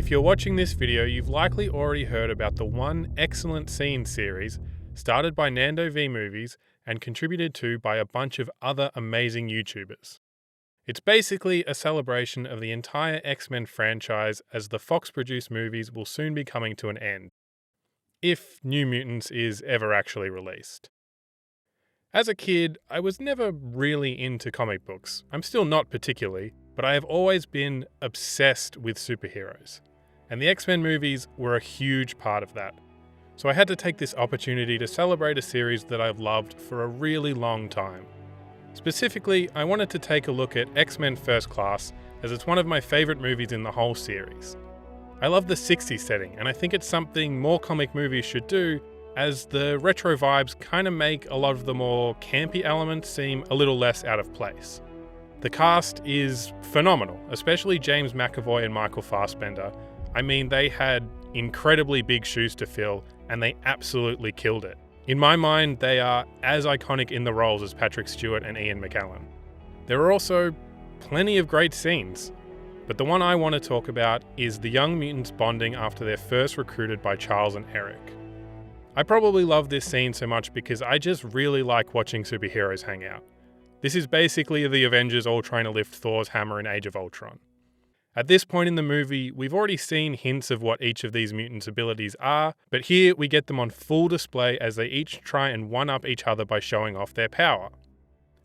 If you're watching this video, you've likely already heard about the One X-Cellent Scene series, started by Nando V Movies and contributed to by a bunch of other amazing YouTubers. It's basically a celebration of the entire X-Men franchise, as the Fox-produced movies will soon be coming to an end, if New Mutants is ever actually released. As a kid, I was never really into comic books. I'm still not particularly, but I have always been obsessed with superheroes. And the X-Men movies were a huge part of that. So I had to take this opportunity to celebrate a series that I've loved for a really long time. Specifically, I wanted to take a look at X-Men First Class, as it's one of my favourite movies in the whole series. I love the 60s setting, and I think it's something more comic movies should do, as the retro vibes kind of make a lot of the more campy elements seem a little less out of place. The cast is phenomenal, especially James McAvoy and Michael Fassbender. I mean, they had incredibly big shoes to fill, and they absolutely killed it. In my mind, they are as iconic in the roles as Patrick Stewart and Ian McKellen. There are also plenty of great scenes, but the one I want to talk about is the young mutants bonding after they're first recruited by Charles and Eric. I probably love this scene so much because I just really like watching superheroes hang out. This is basically the Avengers all trying to lift Thor's hammer in Age of Ultron. At this point in the movie, we've already seen hints of what each of these mutants' abilities are, but here we get them on full display as they each try and one-up each other by showing off their power.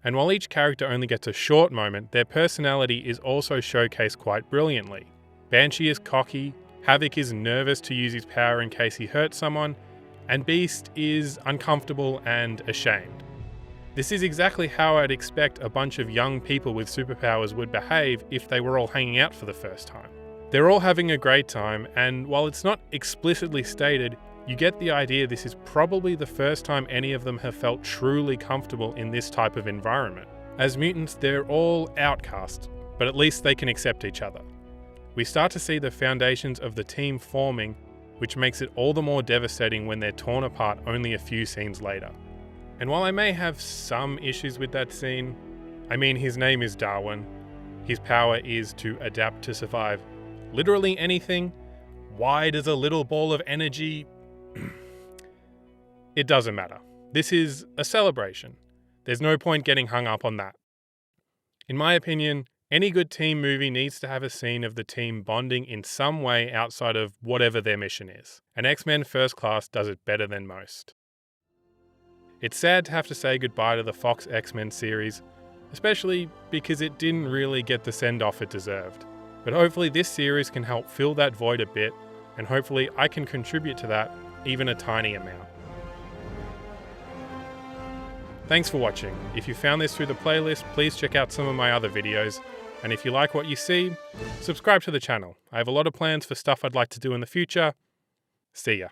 And while each character only gets a short moment, their personality is also showcased quite brilliantly. Banshee is cocky, Havoc is nervous to use his power in case he hurts someone, and Beast is uncomfortable and ashamed. This is exactly how I'd expect a bunch of young people with superpowers would behave if they were all hanging out for the first time. They're all having a great time, and while it's not explicitly stated, you get the idea this is probably the first time any of them have felt truly comfortable in this type of environment. As mutants, they're all outcasts, but at least they can accept each other. We start to see the foundations of the team forming, which makes it all the more devastating when they're torn apart only a few scenes later. And while I may have some issues with that scene, I mean, his name is Darwin. His power is to adapt to survive literally anything. Why does a little ball of energy... It doesn't matter. This is a celebration. There's no point getting hung up on that. In my opinion, any good team movie needs to have a scene of the team bonding in some way outside of whatever their mission is. And X-Men First Class does it better than most. It's sad to have to say goodbye to the Fox X-Men series, especially because it didn't really get the send-off it deserved. But hopefully this series can help fill that void a bit, and hopefully I can contribute to that, even a tiny amount. Thanks for watching. If you found this through the playlist, please check out some of my other videos, and if you like what you see, subscribe to the channel. I have a lot of plans for stuff I'd like to do in the future. See ya.